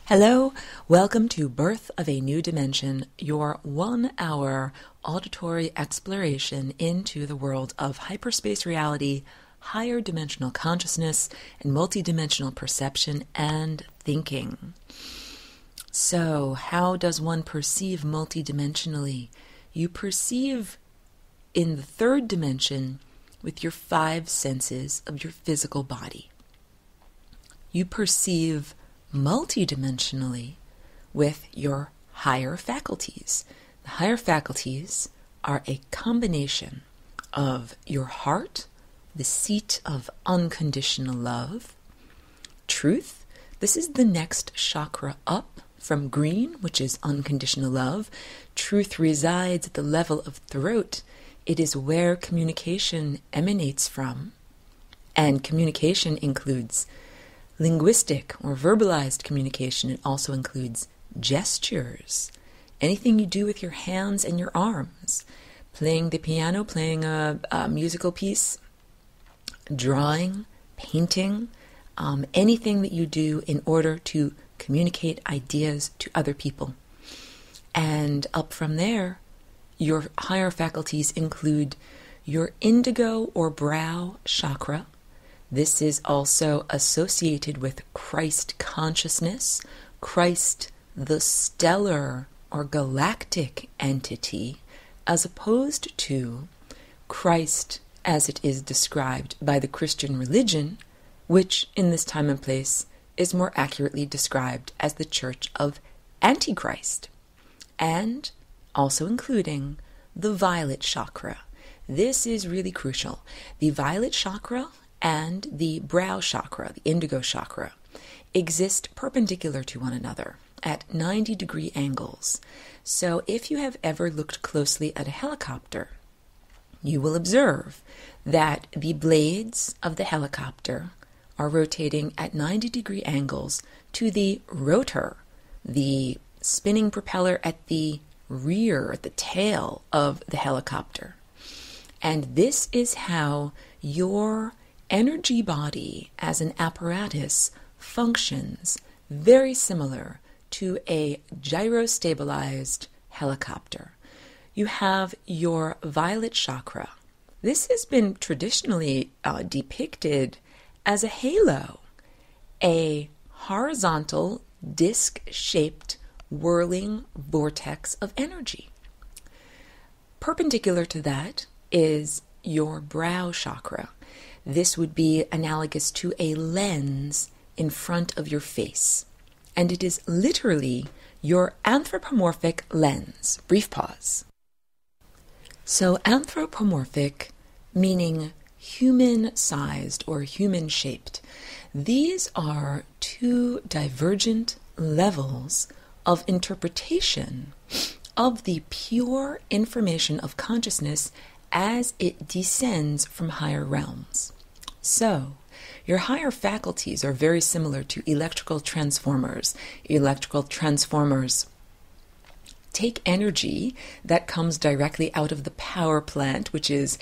Hello, welcome to Birth of a New Dimension, your 1-hour auditory exploration into the world of hyperspace reality, higher dimensional consciousness, and multidimensional perception and thinking. So, how does one perceive multidimensionally? You perceive in the third dimension with your 5 senses of your physical body. You perceive multidimensionally with your higher faculties. The higher faculties are a combination of your heart, the seat of unconditional love, truth. This is the next chakra up from green, which is unconditional love. Truth resides at the level of throat. It is where communication emanates from, and communication includes linguistic or verbalized communication. It also includes gestures, anything you do with your hands and your arms, playing the piano, playing a musical piece, drawing, painting, anything that you do in order to communicate ideas to other people. And up from there, your higher faculties include your indigo or brow chakra. This is also associated with Christ consciousness, Christ the stellar or galactic entity, as opposed to Christ as it is described by the Christian religion, which in this time and place is more accurately described as the Church of Antichrist, and also including the violet chakra. This is really crucial. The violet chakra and the brow chakra, the indigo chakra, exist perpendicular to one another at 90-degree angles. So if you have ever looked closely at a helicopter, you will observe that the blades of the helicopter are rotating at 90-degree angles to the rotor, the spinning propeller at the rear, at the tail of the helicopter. And this is how your energy body as an apparatus functions, very similar to a gyro-stabilized helicopter. You have your violet chakra. This has been traditionally depicted as a halo, a horizontal disc-shaped whirling vortex of energy. Perpendicular to that is your brow chakra. This would be analogous to a lens in front of your face, and it is literally your anthropomorphic lens. Brief pause. So anthropomorphic, meaning human-sized or human-shaped. These are 2 divergent levels of interpretation of the pure information of consciousness as it descends from higher realms. So, your higher faculties are very similar to electrical transformers. Electrical transformers take energy that comes directly out of the power plant, which is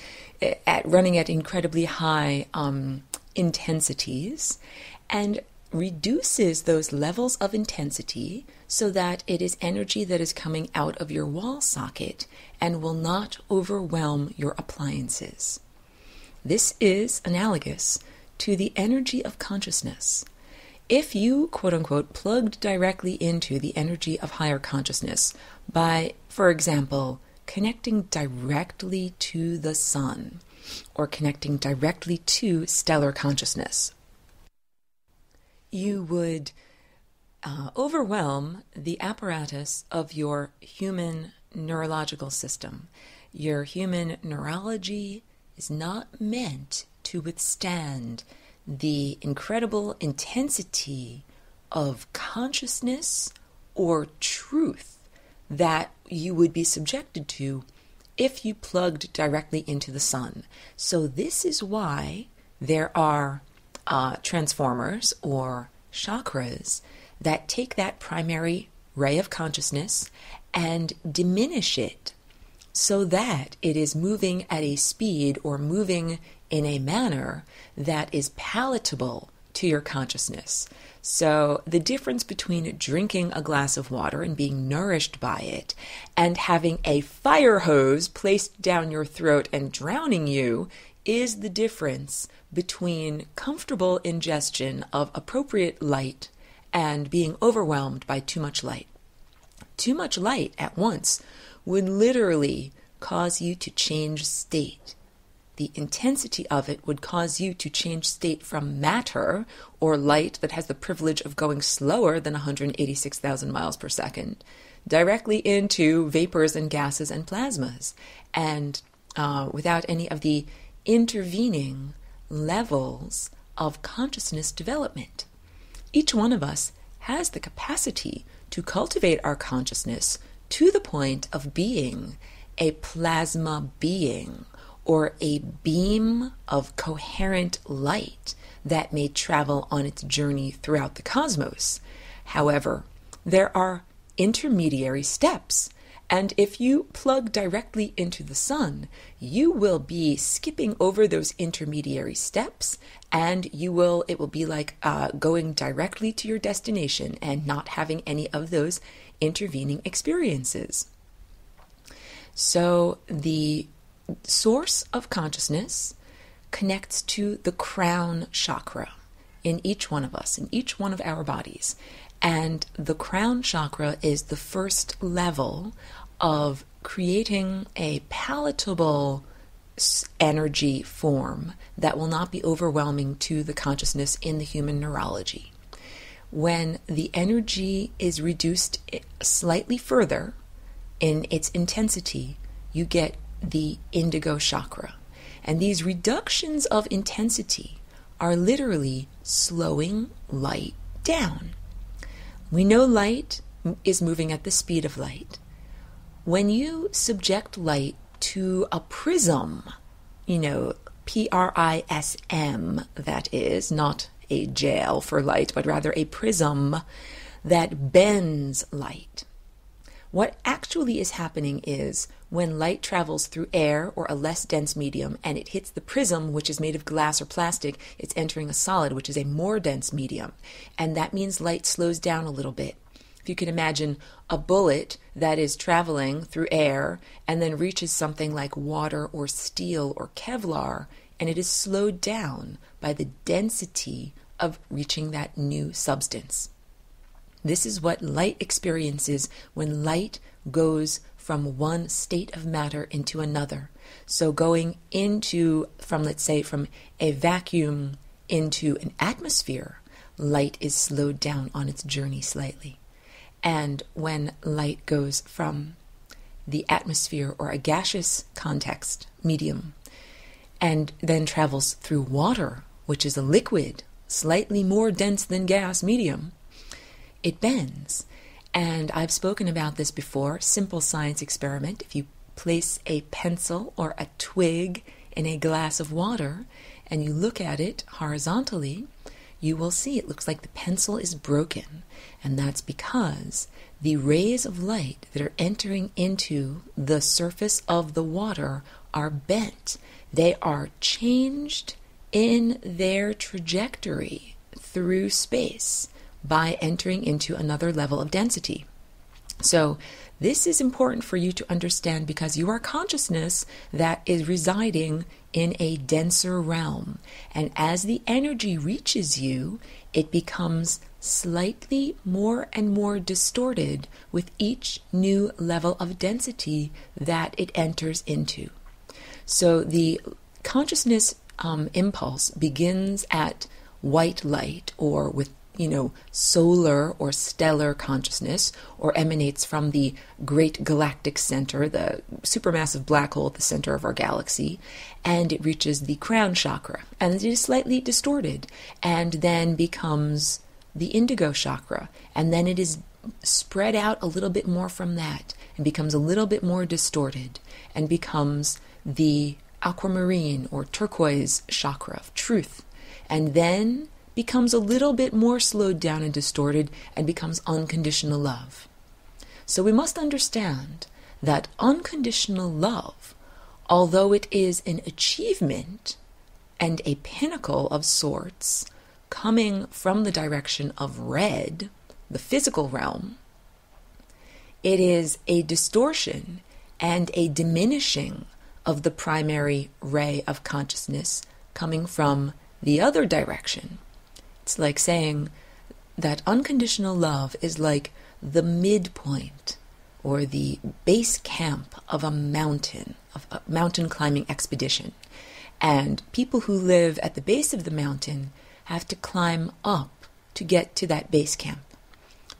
running at incredibly high intensities, and reduces those levels of intensity so that it is energy that is coming out of your wall socket and will not overwhelm your appliances. This is analogous to the energy of consciousness. If you, quote-unquote, plugged directly into the energy of higher consciousness by, for example, connecting directly to the sun or connecting directly to stellar consciousness, you would overwhelm the apparatus of your human neurological system. Your human neurology is not meant to withstand the incredible intensity of consciousness or truth that you would be subjected to if you plugged directly into the sun. So this is why there are transformers or chakras that take that primary ray of consciousness and diminish it so that it is moving at a speed or moving in a manner that is palatable to your consciousness. So the difference between drinking a glass of water and being nourished by it and having a fire hose placed down your throat and drowning you is the difference between comfortable ingestion of appropriate light and being overwhelmed by too much light. Too much light at once would literally cause you to change state. The intensity of it would cause you to change state from matter, or light that has the privilege of going slower than 186,000 miles per second, directly into vapors and gases and plasmas, and without any of the intervening levels of consciousness development. Each one of us has the capacity to cultivate our consciousness to the point of being a plasma being, or a beam of coherent light that may travel on its journey throughout the cosmos. However, there are intermediary steps, and if you plug directly into the sun, you will be skipping over those intermediary steps, and it will be like going directly to your destination and not having any of those intervening experiences. So the source of consciousness connects to the crown chakra in each one of us, in each one of our bodies. And the crown chakra is the first level of creating a palatable energy form that will not be overwhelming to the consciousness in the human neurology. When the energy is reduced slightly further in its intensity, you get the indigo chakra. And these reductions of intensity are literally slowing light down. We know light is moving at the speed of light. When you subject light to a prism, Prism, that is, not a jail for light, but rather a prism that bends light. What actually is happening is when light travels through air or a less dense medium and it hits the prism, which is made of glass or plastic, it's entering a solid, which is a more dense medium. And that means light slows down a little bit. If you can imagine a bullet that is traveling through air and then reaches something like water or steel or Kevlar, and it is slowed down by the density of reaching that new substance. This is what light experiences when light goes from one state of matter into another. So going from a vacuum into an atmosphere, light is slowed down on its journey slightly. And when light goes from the atmosphere or a gaseous context, medium, and then travels through water, which is a liquid, slightly more dense than gas medium, it bends. And I've spoken about this before, simple science experiment. If you place a pencil or a twig in a glass of water and you look at it horizontally, you will see it looks like the pencil is broken. And that's because the rays of light that are entering into the surface of the water are bent. They are changed in their trajectory through space by entering into another level of density. So this is important for you to understand because you are consciousness that is residing in a denser realm. And as the energy reaches you, it becomes slightly more and more distorted with each new level of density that it enters into. So the consciousness impulse begins at white light or with solar or stellar consciousness, or emanates from the great galactic center, the supermassive black hole at the center of our galaxy, and it reaches the crown chakra, and it is slightly distorted, and then becomes the indigo chakra, and then it is spread out a little bit more from that, and becomes a little bit more distorted, and becomes the aquamarine or turquoise chakra of truth, and then becomes a little bit more slowed down and distorted and becomes unconditional love. So we must understand that unconditional love, although it is an achievement and a pinnacle of sorts, coming from the direction of red, the physical realm, it is a distortion and a diminishing of the primary ray of consciousness coming from the other direction. It's like saying that unconditional love is like the midpoint or the base camp of a mountain climbing expedition. And people who live at the base of the mountain have to climb up to get to that base camp.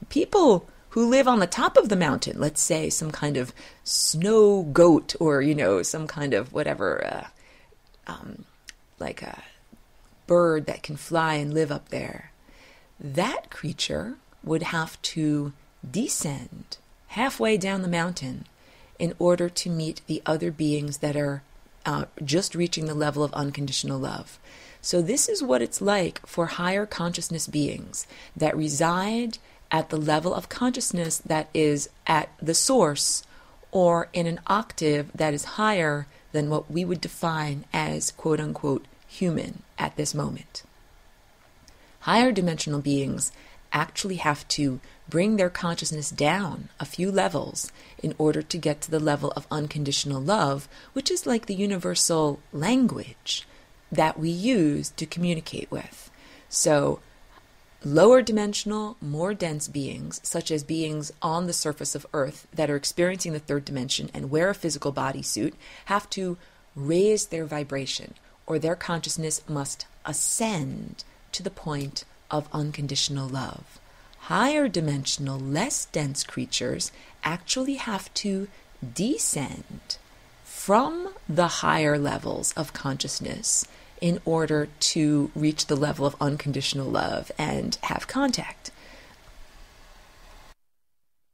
People who live on the top of the mountain, let's say some kind of snow goat or, some kind of whatever, like a bird that can fly and live up there, that creature would have to descend halfway down the mountain in order to meet the other beings that are just reaching the level of unconditional love. So this is what it's like for higher consciousness beings that reside at the level of consciousness that is at the source or in an octave that is higher than what we would define as quote-unquote human at this moment. Higher dimensional beings actually have to bring their consciousness down a few levels in order to get to the level of unconditional love, which is like the universal language that we use to communicate with. So lower dimensional, more dense beings, such as beings on the surface of Earth that are experiencing the third dimension and wear a physical bodysuit, have to raise their vibration, or their consciousness must ascend to the point of unconditional love. Higher dimensional, less dense creatures actually have to descend from the higher levels of consciousness in order to reach the level of unconditional love and have contact.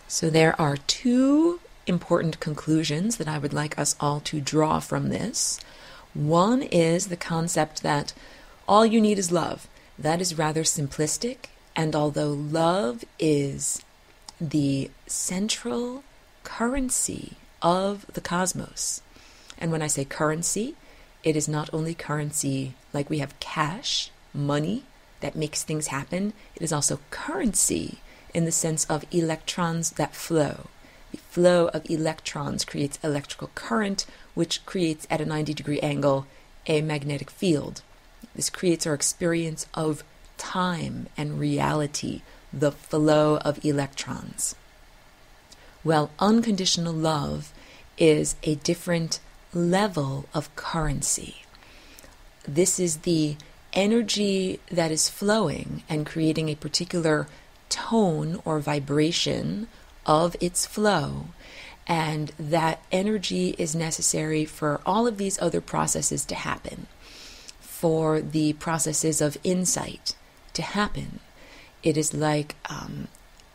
So there are two important conclusions that I would like us all to draw from this. One is the concept that all you need is love. That is rather simplistic, and although love is the central currency of the cosmos, and when I say currency, it is not only currency like we have cash, money, that makes things happen. It is also currency in the sense of electrons that flow. The flow of electrons creates electrical current, which creates at a 90-degree angle a magnetic field. This creates our experience of time and reality, the flow of electrons. Well, unconditional love is a different level of currency. This is the energy that is flowing and creating a particular tone or vibration of its flow, and that energy is necessary for all of these other processes to happen, for the processes of insight to happen. It is like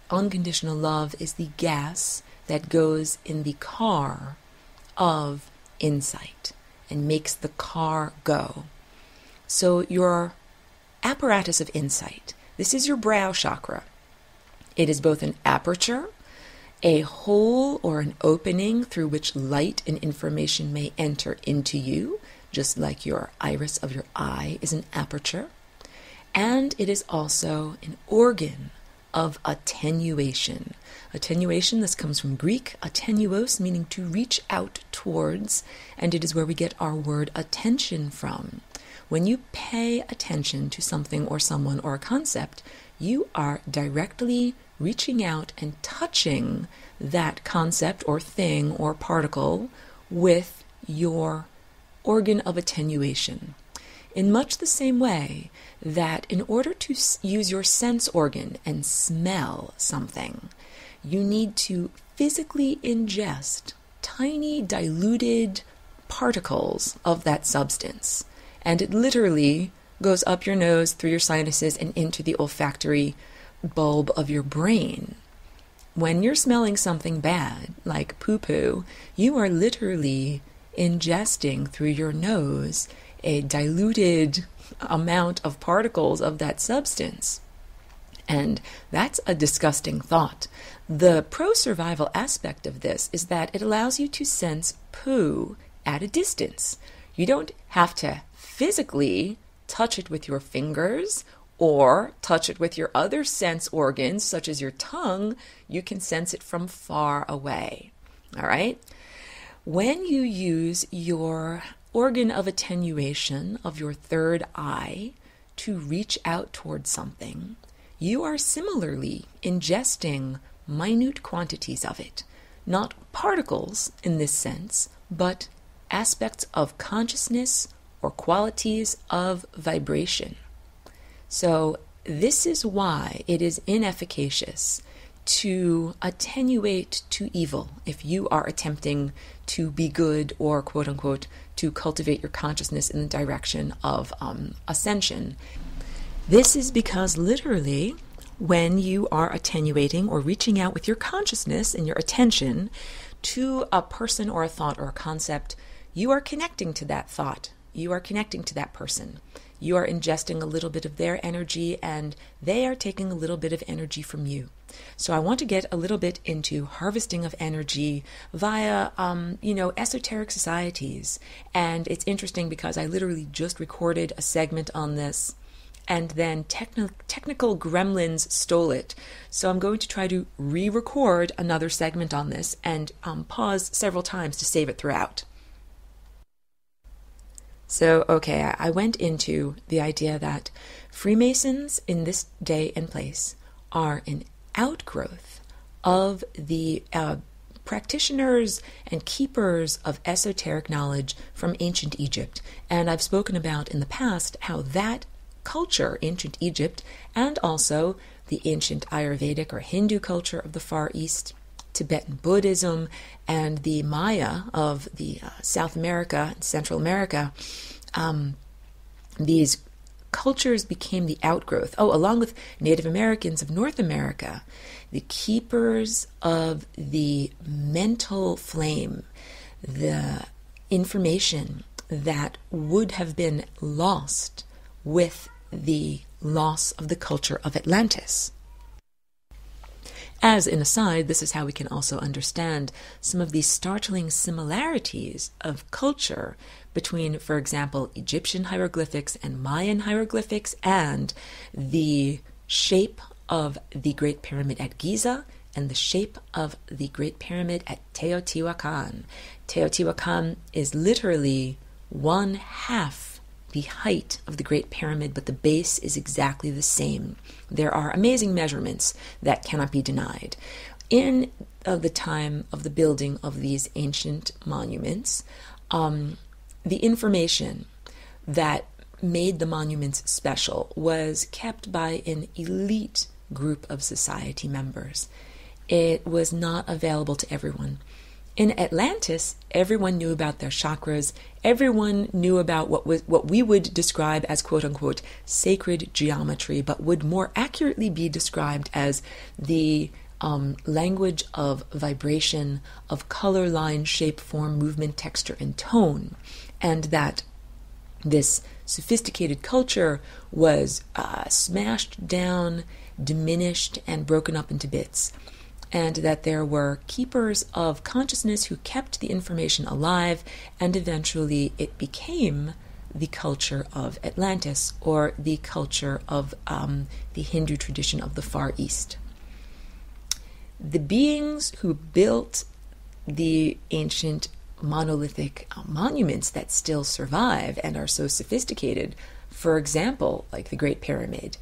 unconditional love is the gas that goes in the car of insight and makes the car go. So your apparatus of insight, this is your brow chakra. It is both an aperture, a hole or an opening through which light and information may enter into you, just like your iris of your eye is an aperture. And it is also an organ of attenuation. Attenuation, this comes from Greek, attenuos, meaning to reach out towards, and it is where we get our word attention from. When you pay attention to something or someone or a concept, you are directly reaching out and touching that concept or thing or particle with your organ of attenuation. In much the same way that in order to use your sense organ and smell something, you need to physically ingest tiny diluted particles of that substance. And it literally goes up your nose, through your sinuses, and into the olfactory bulb of your brain. When you're smelling something bad, like poo-poo, you are literally ingesting through your nose a diluted amount of particles of that substance. And that's a disgusting thought. The pro-survival aspect of this is that it allows you to sense poo at a distance. You don't have to physically touch it with your fingers or touch it with your other sense organs, such as your tongue, you can sense it from far away. All right? When you use your organ of attenuation of your third eye to reach out towards something, you are similarly ingesting minute quantities of it. Not particles in this sense, but aspects of consciousness or qualities of vibration. So this is why it is inefficacious to attenuate to evil if you are attempting to be good or, quote unquote, to cultivate your consciousness in the direction of ascension. This is because literally when you are attenuating or reaching out with your consciousness and your attention to a person or a thought or a concept, you are connecting to that thought. You are connecting to that person. You are ingesting a little bit of their energy and they are taking a little bit of energy from you. So I want to get a little bit into harvesting of energy via, esoteric societies. And it's interesting because I literally just recorded a segment on this and then technical gremlins stole it. So I'm going to try to re-record another segment on this and pause several times to save it throughout. So, okay, I went into the idea that Freemasons in this day and place are an outgrowth of the practitioners and keepers of esoteric knowledge from ancient Egypt. And I've spoken about in the past how that culture, ancient Egypt, and also the ancient Ayurvedic or Hindu culture of the Far East, Tibetan Buddhism, and the Maya of the South America and Central America, these cultures became the outgrowth. Along with Native Americans of North America, the keepers of the mental flame, the information that would have been lost with the loss of the culture of Atlantis. As an aside, this is how we can also understand some of the startling similarities of culture between, for example, Egyptian hieroglyphics and Mayan hieroglyphics, and the shape of the Great Pyramid at Giza and the shape of the Great Pyramid at Teotihuacan. Teotihuacan is literally one half the height of the Great Pyramid, but the base is exactly the same. There are amazing measurements that cannot be denied. In the time of the building of these ancient monuments, the information that made the monuments special was kept by an elite group of society members. It was not available to everyone. In Atlantis, everyone knew about their chakras. Everyone knew about what we would describe as quote-unquote sacred geometry, but would more accurately be described as the language of vibration, of color, line, shape, form, movement, texture, and tone. And that this sophisticated culture was smashed down, diminished, and broken up into bits. And that there were keepers of consciousness who kept the information alive, and eventually it became the culture of Atlantis, or the culture of the Hindu tradition of the Far East. The beings who built the ancient monolithic monuments that still survive and are so sophisticated, for example, like the Great Pyramid,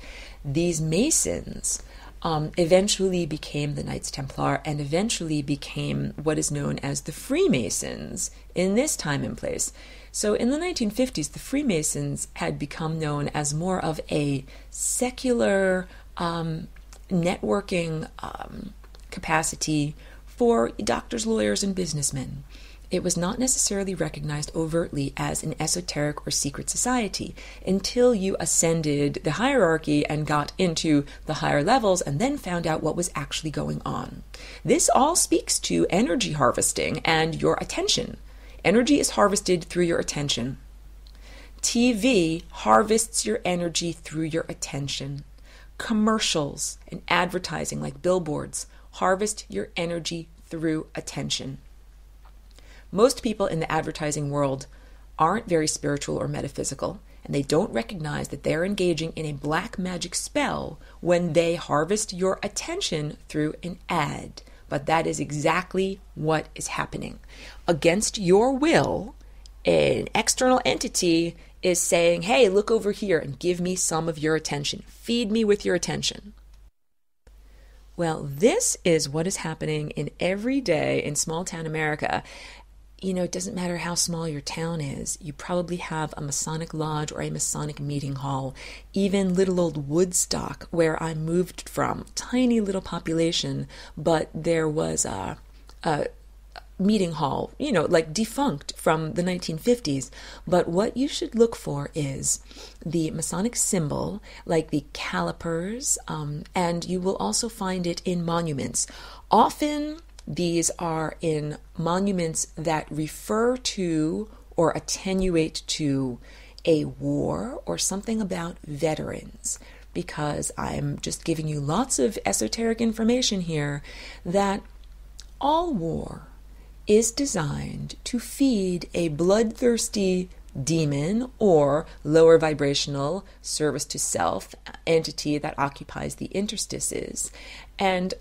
these masons eventually became the Knights Templar and eventually became what is known as the Freemasons in this time and place. So in the 1950s, the Freemasons had become known as more of a secular networking capacity for doctors, lawyers, and businessmen. It was not necessarily recognized overtly as an esoteric or secret society until you ascended the hierarchy and got into the higher levels and then found out what was actually going on. This all speaks to energy harvesting and your attention. Energy is harvested through your attention. TV harvests your energy through your attention. Commercials and advertising like billboards harvest your energy through attention. Most people in the advertising world aren't very spiritual or metaphysical, and they don't recognize that they're engaging in a black magic spell when they harvest your attention through an ad. But that is exactly what is happening. Against your will, an external entity is saying, hey, look over here and give me some of your attention. Feed me with your attention. Well, this is what is happening in every day in small town America. It doesn't matter how small your town is. You probably have a Masonic lodge or a Masonic meeting hall. Even little old Woodstock, where I moved from, tiny little population, but there was a meeting hall, like defunct from the 1950s. But what you should look for is the Masonic symbol, like the calipers, and you will also find it in monuments. Often these are in monuments that refer to or attenuate to a war or something about veterans, because I'm just giving you lots of esoteric information here that all war is designed to feed a bloodthirsty demon or lower vibrational service to self entity that occupies the interstices. And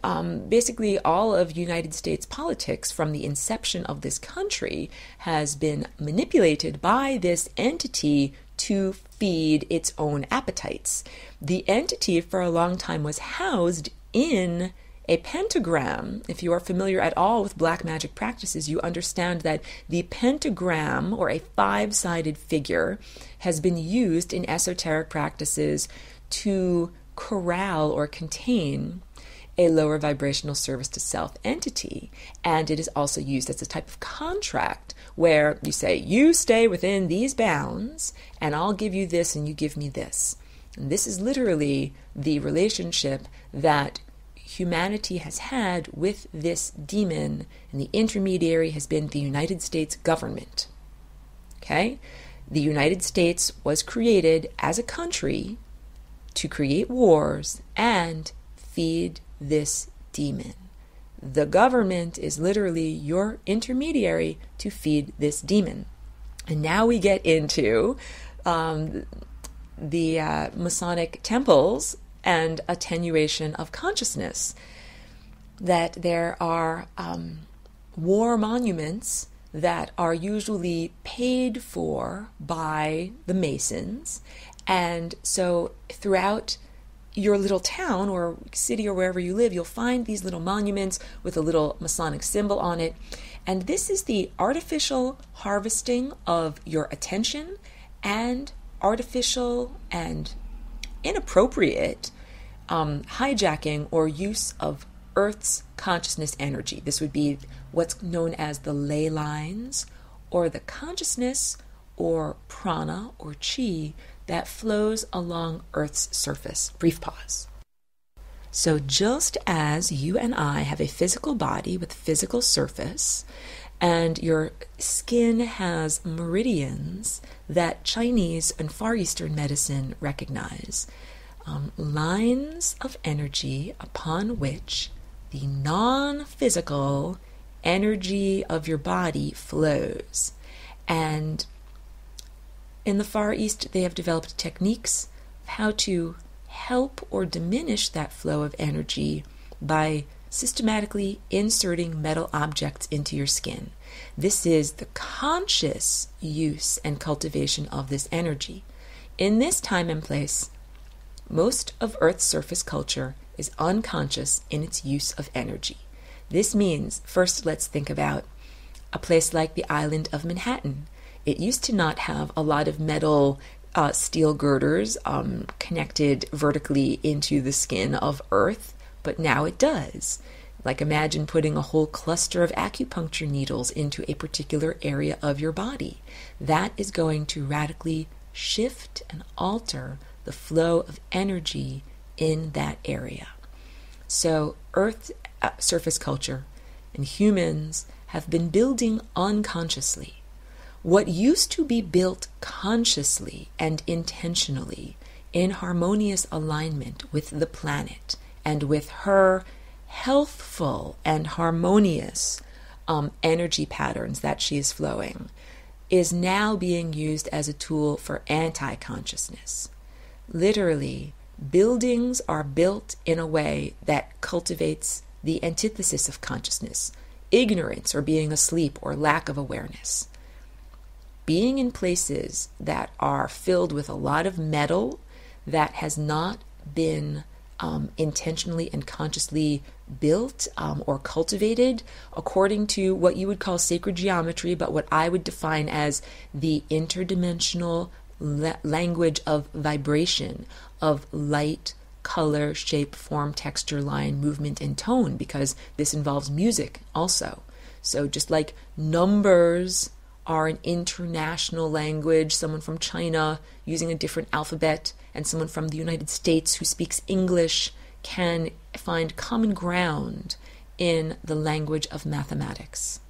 basically all of United States politics from the inception of this country has been manipulated by this entity to feed its own appetites. The entity for a long time was housed in a pentagram. If you are familiar at all with black magic practices, you understand that the pentagram, or a five-sided figure, has been used in esoteric practices to corral or contain a lower vibrational service to self entity. And it is also used as a type of contract where you say, you stay within these bounds and I'll give you this and you give me this. And this is literally the relationship that humanity has had with this demon, and the intermediary has been the United States government. Okay? The United States was created as a country to create wars and feed this demon. The government is literally your intermediary to feed this demon. And now we get into the Masonic temples and attenuation of consciousness, that there are war monuments that are usually paid for by the Masons. And so throughout your little town or city or wherever you live, you'll find these little monuments with a little Masonic symbol on it. And this is the artificial harvesting of your attention and artificial and inappropriate hijacking or use of Earth's consciousness energy. This would be what's known as the ley lines, or the consciousness or prana or chi that flows along Earth's surface. Brief pause. So just as you and I have a physical body with physical surface, and your skin has meridians that Chinese and Far Eastern medicine recognize, lines of energy upon which the non-physical energy of your body flows. And in the Far East, they have developed techniques of how to help or diminish that flow of energy by systematically inserting metal objects into your skin. This is the conscious use and cultivation of this energy. In this time and place, most of Earth's surface culture is unconscious in its use of energy. This means, first let's think about a place like the island of Manhattan. It used to not have a lot of metal steel girders connected vertically into the skin of Earth, but now it does. Like, imagine putting a whole cluster of acupuncture needles into a particular area of your body. That is going to radically shift and alter the flow of energy in that area. So Earth's surface culture and humans have been building unconsciously. What used to be built consciously and intentionally in harmonious alignment with the planet and with her healthful and harmonious energy patterns that she is flowing is now being used as a tool for anti-consciousness. Literally, buildings are built in a way that cultivates the antithesis of consciousness, ignorance or being asleep or lack of awareness. Being in places that are filled with a lot of metal that has not been intentionally and consciously built or cultivated according to what you would call sacred geometry, but what I would define as the interdimensional language of vibration, of light, color, shape, form, texture, line, movement, and tone, because this involves music also. So just like numbers are an international language, someone from China using a different alphabet and someone from the United States who speaks English can find common ground in the language of mathematics.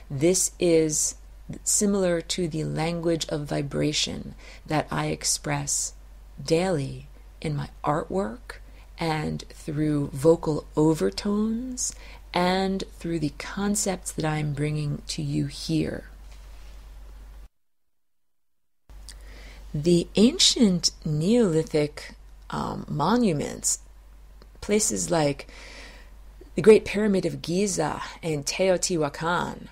This is similar to the language of vibration that I express daily in my artwork and through vocal overtones and through the concepts that I'm bringing to you here. The ancient Neolithic monuments, places like the Great Pyramid of Giza and Teotihuacan,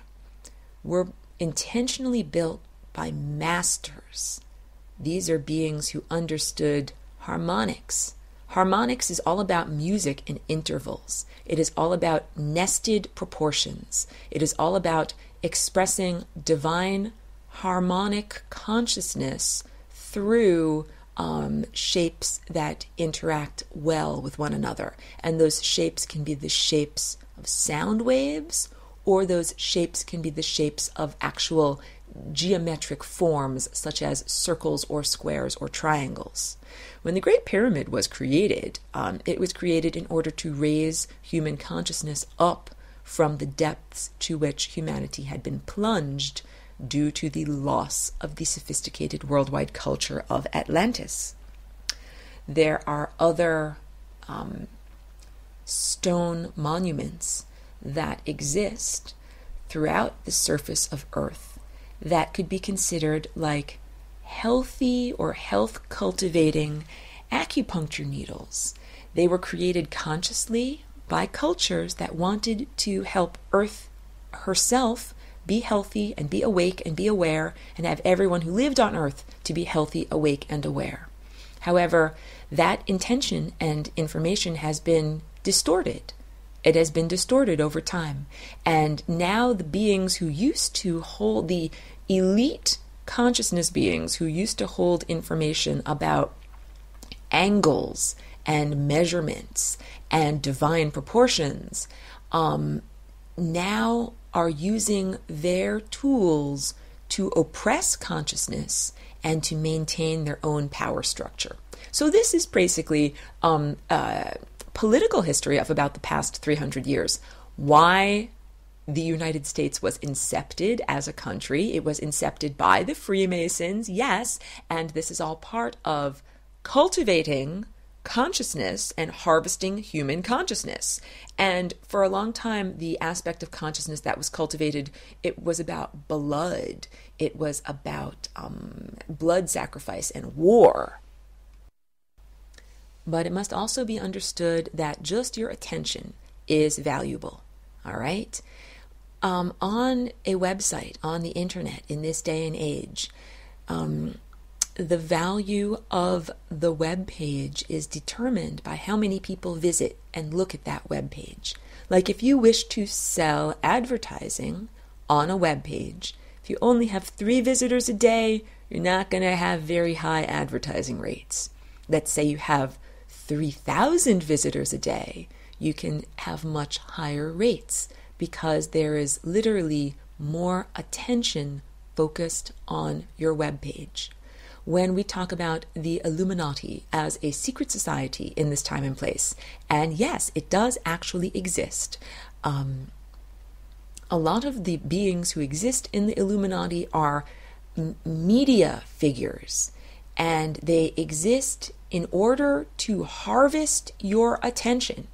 were intentionally built by masters. These are beings who understood harmonics. Harmonics is all about music in intervals. It is all about nested proportions. It is all about expressing divine harmonic consciousness through shapes that interact well with one another. And those shapes can be the shapes of sound waves, or those shapes can be the shapes of actual geometric forms, such as circles or squares or triangles. When the Great Pyramid was created, it was created in order to raise human consciousness up from the depths to which humanity had been plunged due to the loss of the sophisticated worldwide culture of Atlantis. There are other stone monuments that exist throughout the surface of Earth that could be considered like healthy or health-cultivating acupuncture needles. They were created consciously by cultures that wanted to help Earth herself be healthy and be awake and be aware, and have everyone who lived on Earth to be healthy, awake, and aware. However, that intention and information has been distorted. It has been distorted over time. And now the beings who used to hold, the elite consciousness beings who used to hold information about angles and measurements and divine proportions, now are using their tools to oppress consciousness and to maintain their own power structure. So this is basically political history of about the past 300 years. Why the United States was incepted as a country. It was incepted by the Freemasons, yes, and this is all part of cultivating consciousness and harvesting human consciousness. And for a long time, the aspect of consciousness that was cultivated, it was about blood. It was about blood sacrifice and war. But it must also be understood that just your attention is valuable, all right? On a website, on the internet, in this day and age, the value of the web page is determined by how many people visit and look at that web page. Like if you wish to sell advertising on a web page, if you only have 3 visitors a day, you're not going to have very high advertising rates. Let's say you have 3,000 visitors a day, you can have much higher rates because there is literally more attention focused on your web page. When we talk about the Illuminati as a secret society in this time and place, and yes, it does actually exist. A lot of the beings who exist in the Illuminati are media figures, and they exist in order to harvest your attention.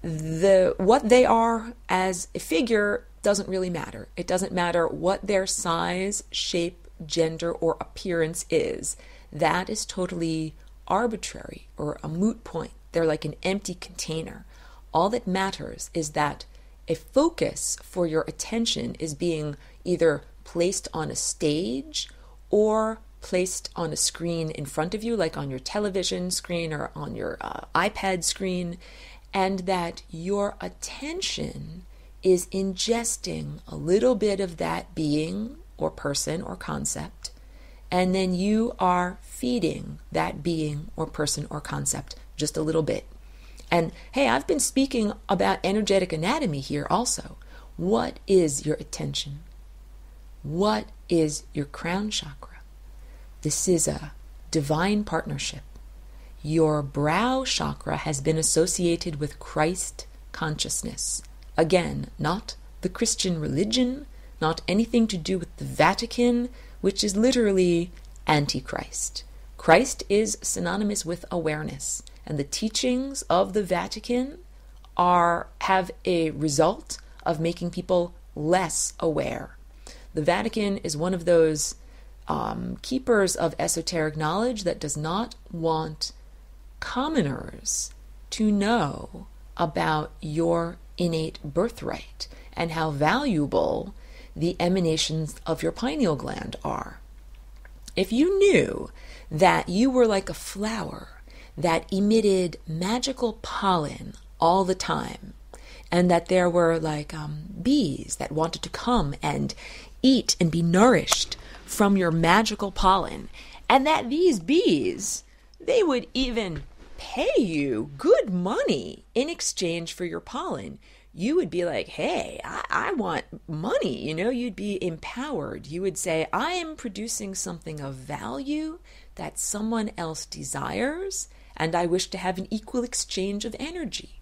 What they are as a figure doesn't really matter. It doesn't matter what their size, shape, gender, or appearance is. That is totally arbitrary or a moot point. They're like an empty container. All that matters is that a focus for your attention is being either placed on a stage or placed on a screen in front of you, like on your television screen or on your iPad screen, and that your attention is ingesting a little bit of that being or person or concept, and then you are feeding that being or person or concept just a little bit. And hey, I've been speaking about energetic anatomy here also. What is your attention? What is your crown chakra? This is a divine partnership. Your brow chakra has been associated with Christ consciousness. Again, not the Christian religion, not anything to do with the Vatican, which is literally Antichrist. Christ is synonymous with awareness, and the teachings of the Vatican have a result of making people less aware. The Vatican is one of those keepers of esoteric knowledge that does not want commoners to know about your innate birthright and how valuable the emanations of your pineal gland are. If you knew that you were like a flower that emitted magical pollen all the time, and that there were like bees that wanted to come and eat and be nourished from your magical pollen, and that these bees, they would even pay you good money in exchange for your pollen, you would be like, hey, I want money. You'd be empowered. You would say, I am producing something of value that someone else desires, and I wish to have an equal exchange of energy.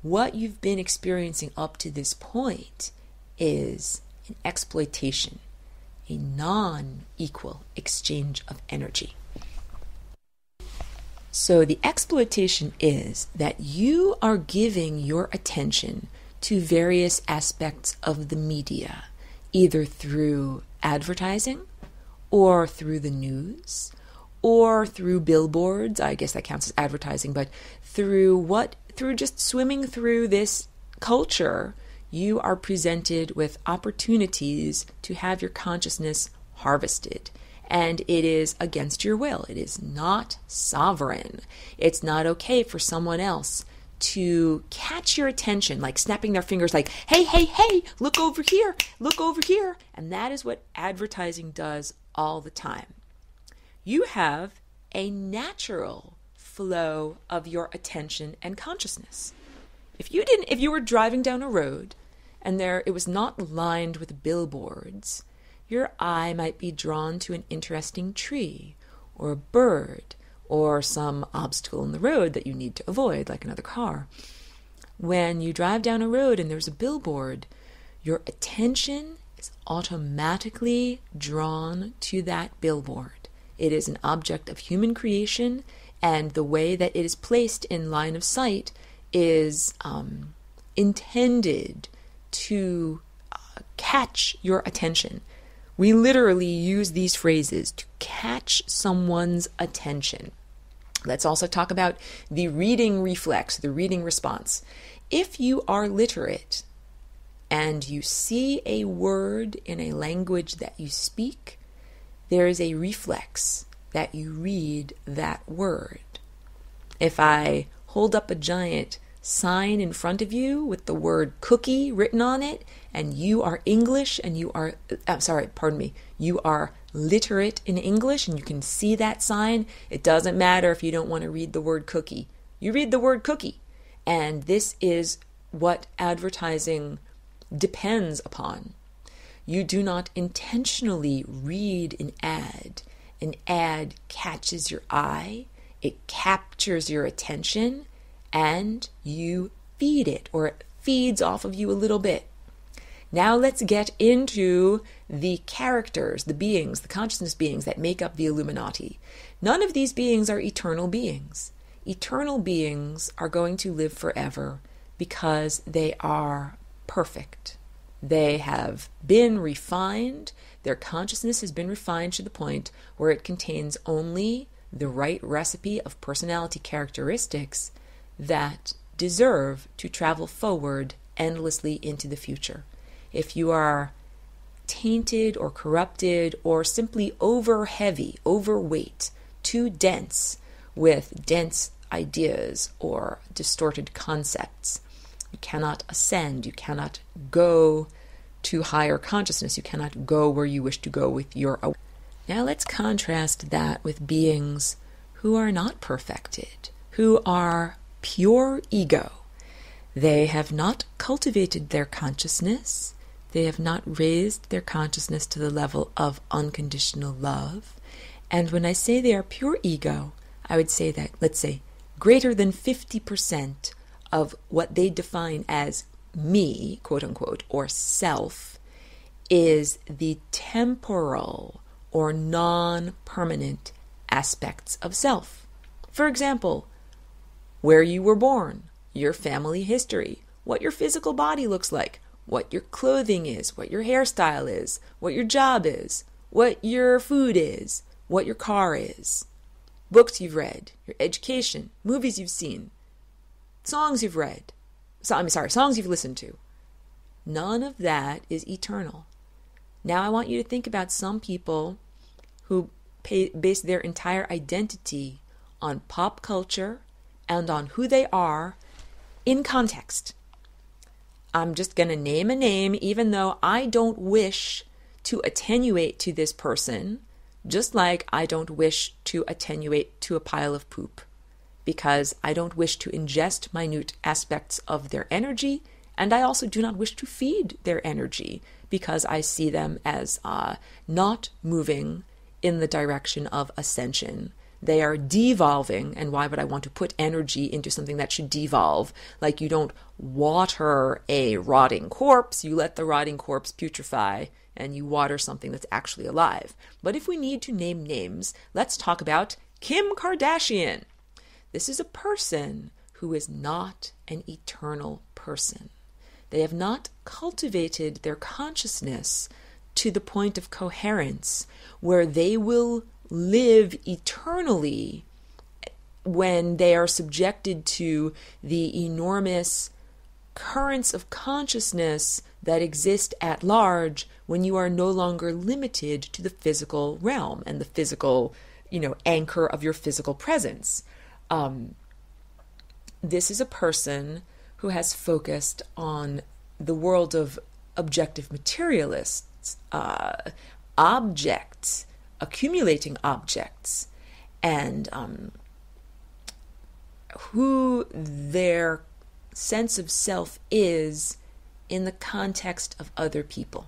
What you've been experiencing up to this point is an exploitation, a non-equal exchange of energy. So the exploitation is that you are giving your attention to various aspects of the media, either through advertising or through the news or through billboards. I guess that counts as advertising, but through just swimming through this culture, you are presented with opportunities to have your consciousness harvested. And it is against your will. It is not sovereign. It's not okay for someone else to catch your attention, like snapping their fingers like, hey, hey, hey, look over here, look over here. And that is what advertising does all the time. You have a natural flow of your attention and consciousness. If you were driving down a road and it was not lined with billboards, your eye might be drawn to an interesting tree or a bird or some obstacle in the road that you need to avoid, like another car. When you drive down a road and there's a billboard, your attention is automatically drawn to that billboard. It is an object of human creation, and the way that it is placed in line of sight is intended to catch your attention. We literally use these phrases to catch someone's attention. Let's also talk about the reading reflex, the reading response. If you are literate and you see a word in a language that you speak, there is a reflex that you read that word. If I hold up a giant sign in front of you with the word cookie written on it, and you are English and you are literate in English and you can see that sign, it doesn't matter if you don't want to read the word cookie. You read the word cookie. And this is what advertising depends upon. You do not intentionally read an ad. An ad catches your eye, it captures your attention, and you feed it, or it feeds off of you a little bit. Now let's get into the characters, the beings, the consciousness beings that make up the Illuminati. None of these beings are eternal beings. Eternal beings are going to live forever because they are perfect. They have been refined. Their consciousness has been refined to the point where it contains only the right recipe of personality characteristics that deserve to travel forward endlessly into the future. If you are tainted or corrupted or simply over heavy, overweight, too dense with dense ideas or distorted concepts, you cannot ascend, you cannot go to higher consciousness, you cannot go where you wish to go with your awareness. Now let's contrast that with beings who are not perfected, who are pure ego. They have not cultivated their consciousness. They have not raised their consciousness to the level of unconditional love. And when I say they are pure ego, I would say that, let's say, greater than 50% of what they define as me, quote unquote, or self, is the temporal or non-permanent aspects of self. For example, where you were born, your family history, what your physical body looks like, what your clothing is, what your hairstyle is, what your job is, what your food is, what your car is, books you've read, your education, movies you've seen, songs you've read, songs you've listened to. None of that is eternal. Now I want you to think about some people who base their entire identity on pop culture and on who they are in context. I'm just going to name a name, even though I don't wish to attenuate to this person, just like I don't wish to attenuate to a pile of poop, because I don't wish to ingest minute aspects of their energy, and I also do not wish to feed their energy, because I see them as not moving in the direction of ascension. They are devolving, and why would I want to put energy into something that should devolve? Like, you don't water a rotting corpse, you let the rotting corpse putrefy, and you water something that's actually alive. But if we need to name names, let's talk about Kim Kardashian. This is a person who is not an eternal person. They have not cultivated their consciousness to the point of coherence where they will live eternally when they are subjected to the enormous currents of consciousness that exist at large when you are no longer limited to the physical realm and the physical, anchor of your physical presence. This is a person who has focused on the world of objective materialists, objects, accumulating objects, and who their sense of self is in the context of other people.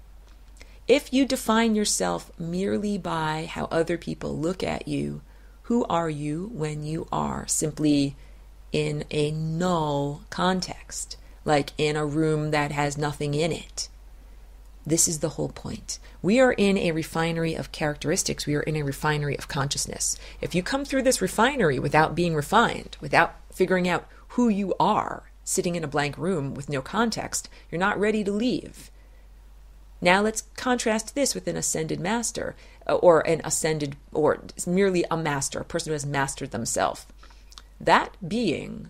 If you define yourself merely by how other people look at you, who are you when you are simply in a null context, like in a room that has nothing in it? This is the whole point. We are in a refinery of characteristics. We are in a refinery of consciousness. If you come through this refinery without being refined, without figuring out who you are, sitting in a blank room with no context, you're not ready to leave. Now let's contrast this with an ascended master, or merely a master, a person who has mastered themselves. That being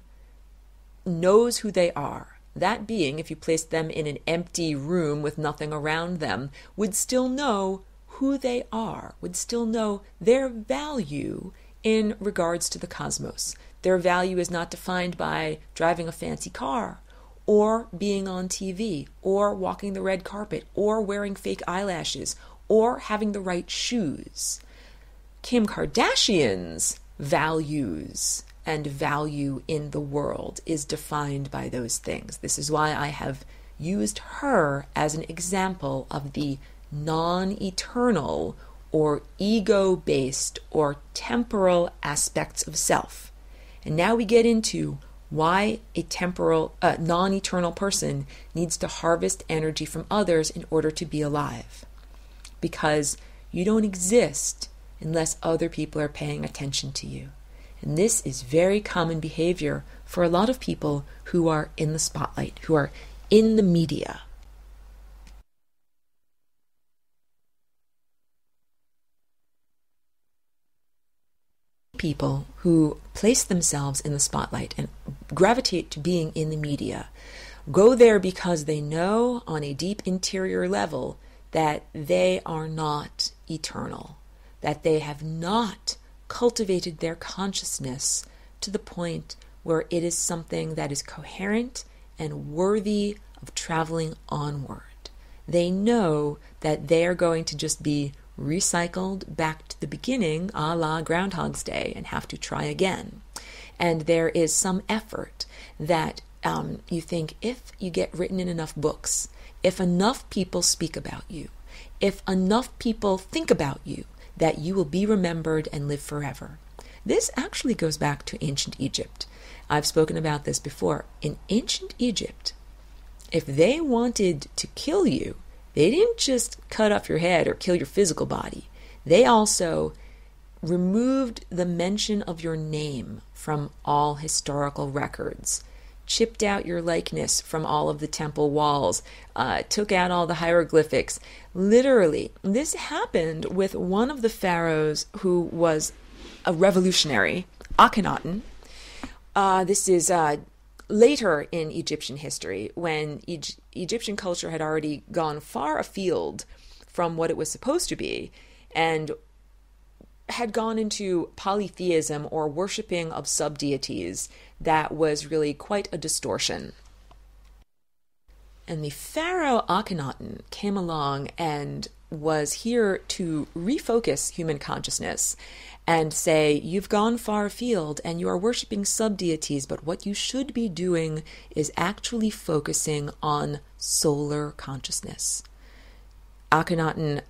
knows who they are. That being, if you placed them in an empty room with nothing around them, would still know who they are, would still know their value in regards to the cosmos. Their value is not defined by driving a fancy car, or being on TV, or walking the red carpet, or wearing fake eyelashes, or having the right shoes. Kim Kardashian's values and value in the world is defined by those things. This is why I have used her as an example of the non-eternal or ego-based or temporal aspects of self. And now we get into why a non-eternal person needs to harvest energy from others in order to be alive. Because you don't exist unless other people are paying attention to you. And this is very common behavior for a lot of people who are in the spotlight, who are in the media. people who place themselves in the spotlight and gravitate to being in the media go there because they know on a deep interior level that they are not eternal, that they have not cultivated their consciousness to the point where it is something that is coherent and worthy of traveling onward. They know that they are going to just be recycled back to the beginning, a la Groundhog's Day, and have to try again. And there is some effort that you think if you get written in enough books, if enough people speak about you, if enough people think about you, that you will be remembered and live forever. This actually goes back to ancient Egypt. I've spoken about this before. In ancient Egypt, if they wanted to kill you, they didn't just cut off your head or kill your physical body. They also removed the mention of your name from all historical records, chipped out your likeness from all of the temple walls, took out all the hieroglyphics. Literally, this happened with one of the pharaohs who was a revolutionary, Akhenaten. This is later in Egyptian history, when Egyptian culture had already gone far afield from what it was supposed to be and had gone into polytheism or worshipping of sub-deities that was really quite a distortion. And the pharaoh Akhenaten came along and was here to refocus human consciousness and say, you've gone far afield and you are worshipping sub-deities, but what you should be doing is actually focusing on solar consciousness. Akhenaten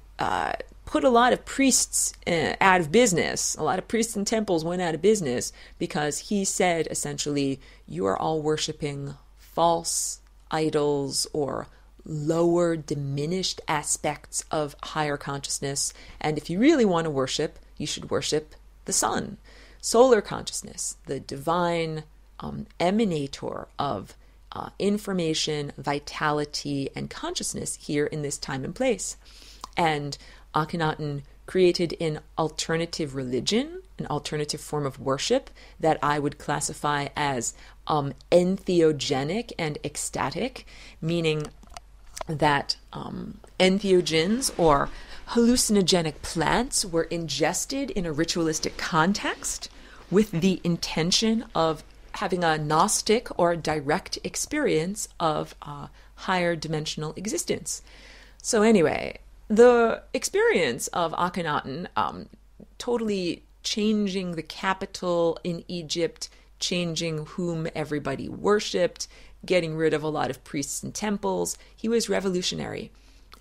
put a lot of priests out of business. A lot of priests and temples went out of business because he said, essentially, you are all worshipping false idols or lower, diminished aspects of higher consciousness. And if you really want to worship, you should worship the sun. Solar consciousness, the divine emanator of information, vitality, and consciousness here in this time and place. And Akhenaten created an alternative religion, an alternative form of worship that I would classify as entheogenic and ecstatic, meaning that entheogens or hallucinogenic plants were ingested in a ritualistic context with the intention of having a Gnostic or direct experience of higher dimensional existence. So anyway, the experience of Akhenaten totally changing the capital in Egypt, changing whom everybody worshipped, getting rid of a lot of priests and temples. He was revolutionary,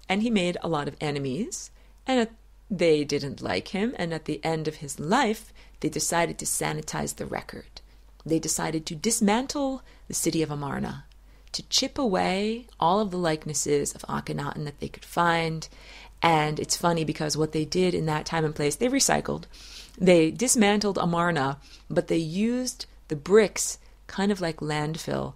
and he made a lot of enemies, and they didn't like him, and at the end of his life, they decided to sanitize the record. They decided to dismantle the city of Amarna, to chip away all of the likenesses of Akhenaten that they could find. And it's funny because what they did in that time and place, they recycled. They dismantled Amarna, but they used the bricks kind of like landfill,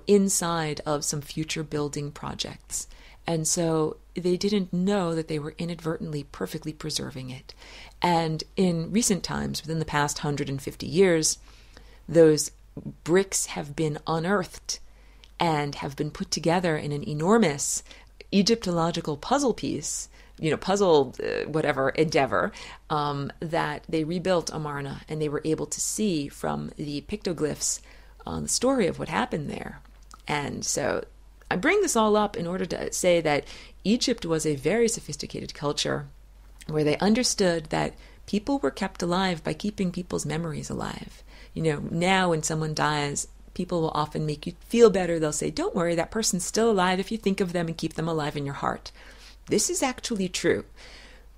inside of some future building projects. And so they didn't know that they were inadvertently perfectly preserving it. And in recent times, within the past 150 years, those bricks have been unearthed and have been put together in an enormous Egyptological puzzle piece, whatever endeavor, that they rebuilt Amarna, and they were able to see from the pictoglyphs the story of what happened there. And so I bring this all up in order to say that Egypt was a very sophisticated culture where they understood that people were kept alive by keeping people's memories alive. Now when someone dies, people will often make you feel better. They'll say, don't worry, that person's still alive if you think of them and keep them alive in your heart. This is actually true.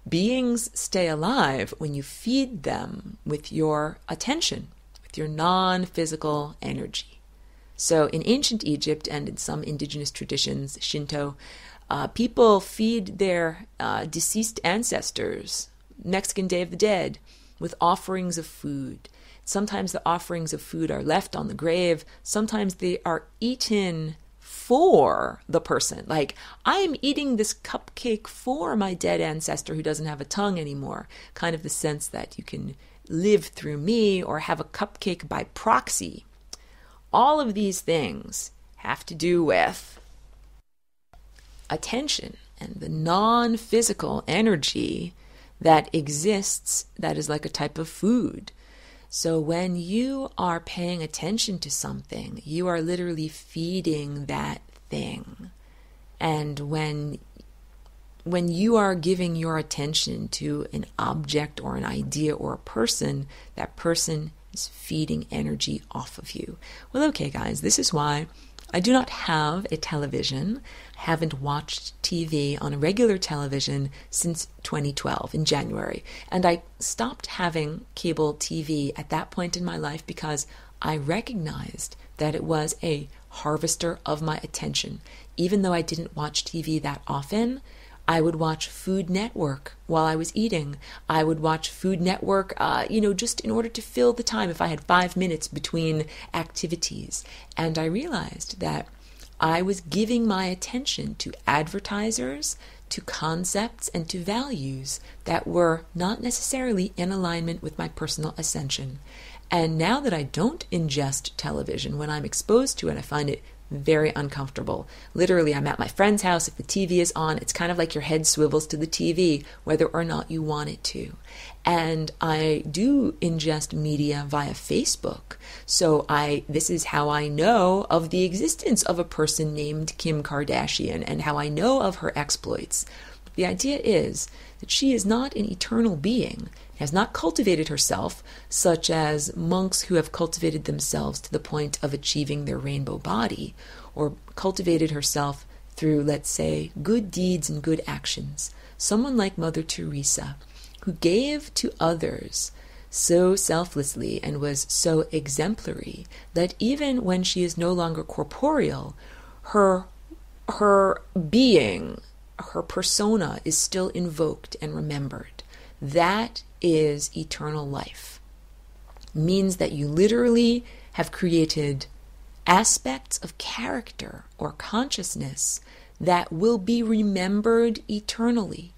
Beings stay alive when you feed them with your attention, with your non-physical energy. So in ancient Egypt and in some indigenous traditions, Shinto, people feed their deceased ancestors, Mexican Day of the Dead, with offerings of food. Sometimes the offerings of food are left on the grave. Sometimes they are eaten for the person. Like, I am eating this cupcake for my dead ancestor who doesn't have a tongue anymore. Kind of the sense that you can live through me or have a cupcake by proxy. All of these things have to do with attention and the non-physical energy that exists that is like a type of food. So when you are paying attention to something, you are literally feeding that thing. And when you are giving your attention to an object or an idea or a person, that person is feeding energy off of you. Well, okay, guys, this is why I do not have a television. I haven't watched TV on a regular television since 2012 in January. And I stopped having cable TV at that point in my life because I recognized that it was a harvester of my attention. Even though I didn't watch TV that often, I would watch Food Network while I was eating. I would watch Food Network, just in order to fill the time if I had 5 minutes between activities. And I realized that I was giving my attention to advertisers, to concepts, and to values that were not necessarily in alignment with my personal ascension. And now that I don't ingest television, when I'm exposed to it, I find it very uncomfortable. Literally, I'm at my friend's house. If the TV is on, it's kind of like your head swivels to the TV, whether or not you want it to. And I do ingest media via Facebook. So this is how I know of the existence of a person named Kim Kardashian and how I know of her exploits. The idea is that she is not an eternal being, has not cultivated herself, such as monks who have cultivated themselves to the point of achieving their rainbow body, or cultivated herself through, let's say, good deeds and good actions. Someone like Mother Teresa, who gave to others so selflessly and was so exemplary that even when she is no longer corporeal, her being, her persona is still invoked and remembered. That is eternal life. Means that you literally have created aspects of character or consciousness that will be remembered eternally.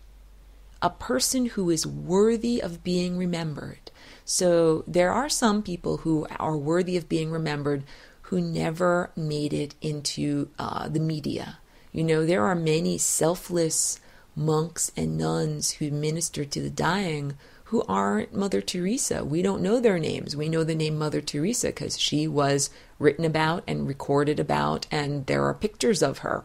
A person who is worthy of being remembered. So there are some people who are worthy of being remembered who never made it into the media. There are many selfless monks and nuns who minister to the dying who aren't Mother Teresa. We don't know their names. We know the name Mother Teresa because she was written about and recorded about, and there are pictures of her.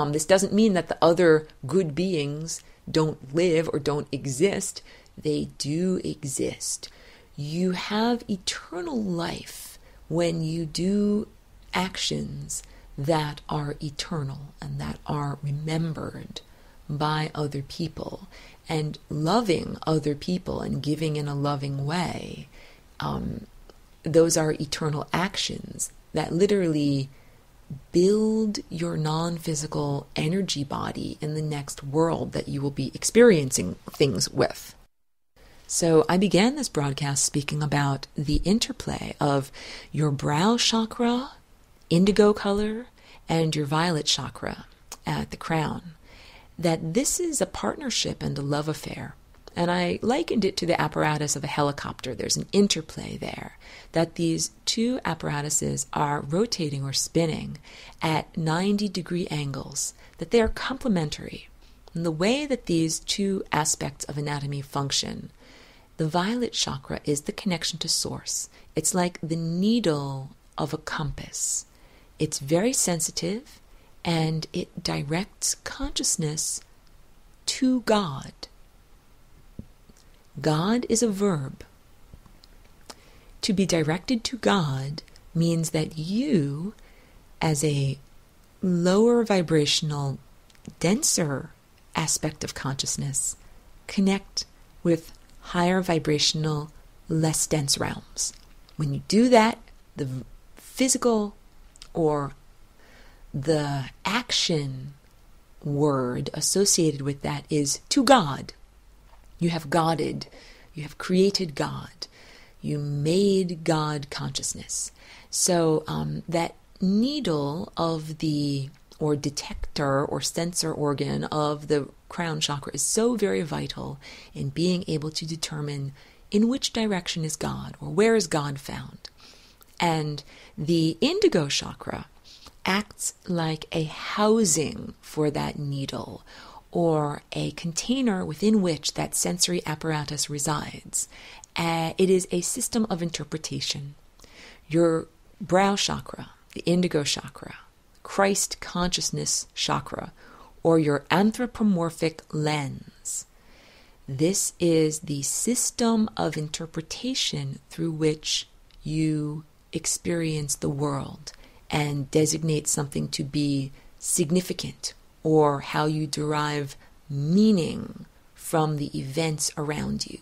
This doesn't mean that the other good beings don't live or don't exist. They do exist. You have eternal life when you do actions that are eternal and that are remembered by other people, and loving other people and giving in a loving way. Those are eternal actions that literally build your non-physical energy body in the next world that you will be experiencing things with. So I began this broadcast speaking about the interplay of your brow chakra, indigo color, and your violet chakra at the crown. That this is a partnership and a love affair. And I likened it to the apparatus of a helicopter. There's an interplay there. That these two apparatuses are rotating or spinning at 90-degree angles. That they are complementary. And the way that these two aspects of anatomy function, the violet chakra is the connection to source. It's like the needle of a compass. It's very sensitive, and it directs consciousness to God. God is a verb. To be directed to God means that you, as a lower vibrational, denser aspect of consciousness, connect with higher vibrational, less dense realms. When you do that, the physical or the action word associated with that is to God. You have Godded. You have created God. You made God consciousness. So that needle of the, or detector or sensor organ of the crown chakra is so very vital in being able to determine in which direction is God, or where is God found? And the indigo chakra acts like a housing for that needle, or a container within which that sensory apparatus resides. It is a system of interpretation. Your brow chakra, the indigo chakra, Christ consciousness chakra, or your anthropomorphic lens. This is the system of interpretation through which you experience the world and designate something to be significant, or how you derive meaning from the events around you.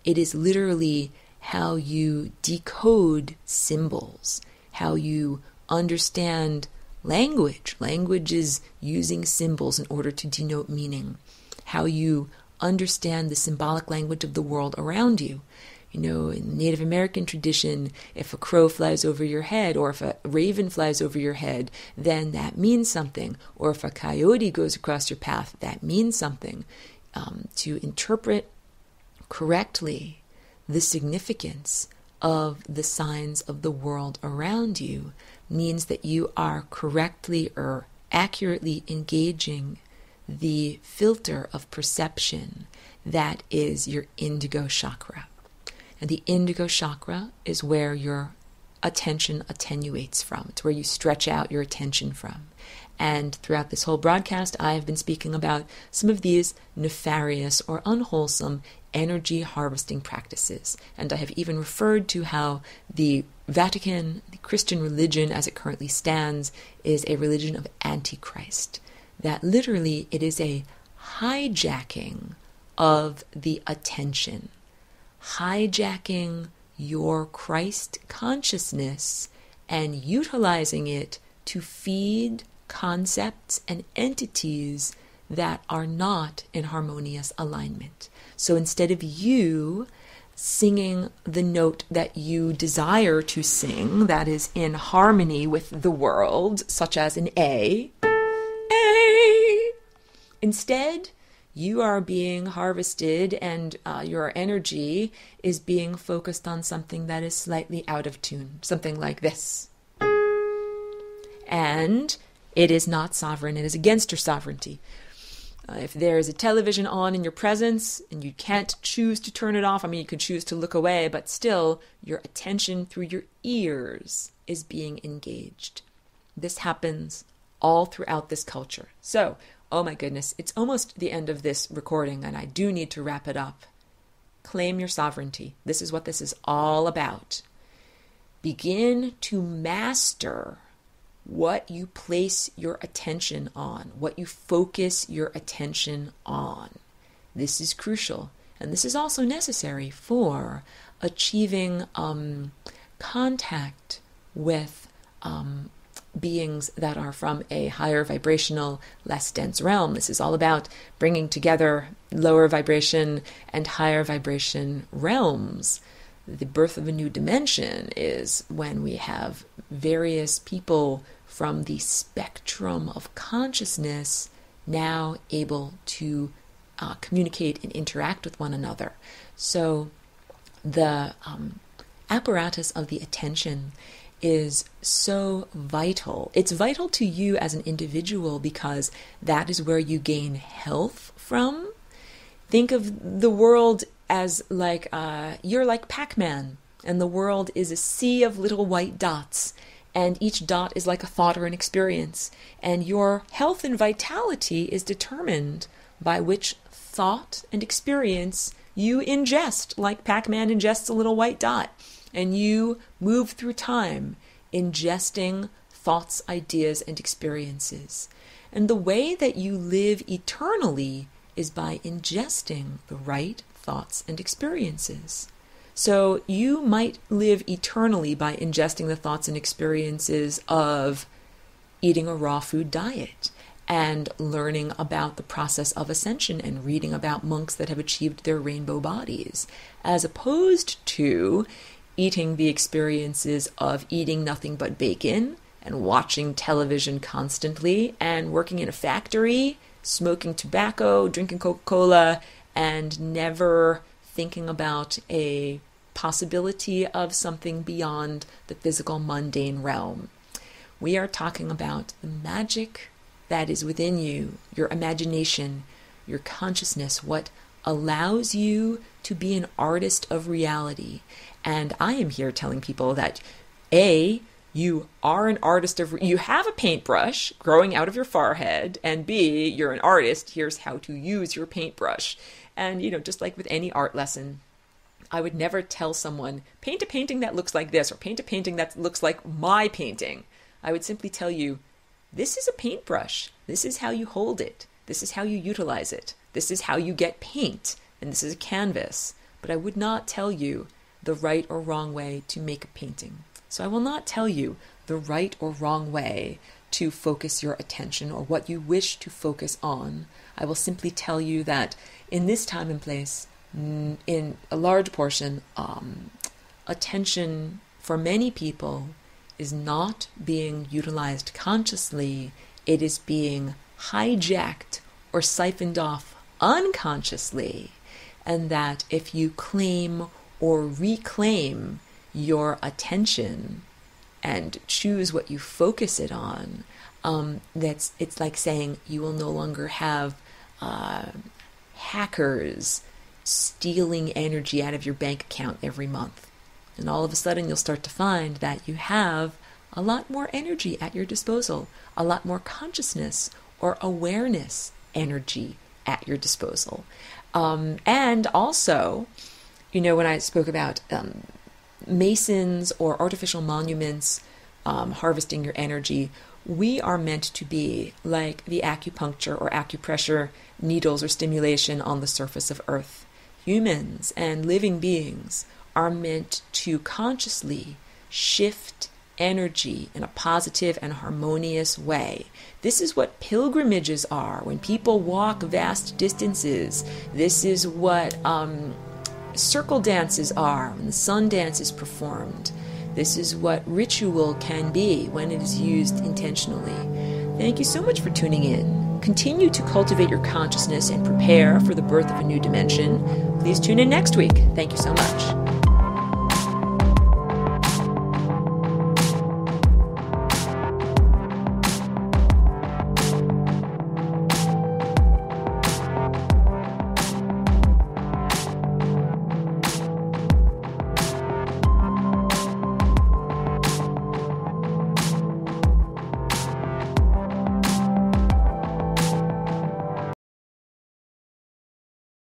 It is literally how you decode symbols, how you understand language. Language is using symbols in order to denote meaning. How you understand the symbolic language of the world around you. You know, in Native American tradition, if a crow flies over your head, or if a raven flies over your head, then that means something. Or if a coyote goes across your path, that means something. To interpret correctly the significance of the signs of the world around you means that you are correctly or accurately engaging the filter of perception that is your indigo chakra. And the indigo chakra is where your attention attenuates from. It's where you stretch out your attention from. And throughout this whole broadcast, I have been speaking about some of these nefarious or unwholesome energy harvesting practices. And I have even referred to how the Vatican, the Christian religion as it currently stands, is a religion of Antichrist. That literally it is a hijacking of the attention. Hijacking your Christ consciousness and utilizing it to feed concepts and entities that are not in harmonious alignment. So instead of you singing the note that you desire to sing, that is in harmony with the world, such as an A, instead, you are being harvested, and your energy is being focused on something that is slightly out of tune, something like this. And it is not sovereign. It is against your sovereignty. If there is a television on in your presence and you can't choose to turn it off, I mean, you could choose to look away, but still your attention through your ears is being engaged. This happens all throughout this culture. So, oh my goodness, it's almost the end of this recording and I do need to wrap it up. Claim your sovereignty. This is what this is all about. Begin to master what you place your attention on, what you focus your attention on. This is crucial, and this is also necessary for achieving contact with beings that are from a higher vibrational, less dense realm. This is all about bringing together lower vibration and higher vibration realms. The birth of a new dimension is when we have various people from the spectrum of consciousness now able to communicate and interact with one another. So the apparatus of the attention is so vital. It's vital to you as an individual because that is where you gain health from. Think of the world as like, you're like Pac-Man, and the world is a sea of little white dots, and each dot is like a thought or an experience, and your health and vitality is determined by which thought and experience you ingest, like Pac-Man ingests a little white dot, and you move through time ingesting thoughts, ideas, and experiences. And the way that you live eternally is by ingesting the right thoughts and experiences. So you might live eternally by ingesting the thoughts and experiences of eating a raw food diet and learning about the process of ascension and reading about monks that have achieved their rainbow bodies, as opposed to eating the experiences of eating nothing but bacon and watching television constantly and working in a factory, smoking tobacco, drinking Coca-Cola, and never thinking about a possibility of something beyond the physical mundane realm. We are talking about the magic that is within you, your imagination, your consciousness, what allows you to be an artist of reality. And I am here telling people that A, you are an artist you have a paintbrush growing out of your forehead, and B, you're an artist. Here's how to use your paintbrush. And, just like with any art lesson, I would never tell someone, paint a painting that looks like this, or paint a painting that looks like my painting. I would simply tell you, this is a paintbrush. This is how you hold it. This is how you utilize it. This is how you get paint. And this is a canvas. But I would not tell you the right or wrong way to make a painting. So I will not tell you the right or wrong way to focus your attention or what you wish to focus on. I will simply tell you that in this time and place, in a large portion, attention for many people is not being utilized consciously. It is being hijacked or siphoned off unconsciously. And that if you claim or reclaim your attention and choose what you focus it on, it's like saying you will no longer have hackers stealing energy out of your bank account every month. And all of a sudden you'll start to find that you have a lot more energy at your disposal, a lot more consciousness or awareness energy at your disposal. And also, when I spoke about masons or artificial monuments harvesting your energy, we are meant to be like the acupuncture or acupressure needles or stimulation on the surface of Earth. Humans and living beings are meant to consciously shift energy in a positive and harmonious way. This is what pilgrimages are. When people walk vast distances, this is what circle dances are when the sun dance is performed. This is what ritual can be when it is used intentionally. Thank you so much for tuning in. Continue to cultivate your consciousness and prepare for the birth of a new dimension. Please tune in next week. Thank you so much.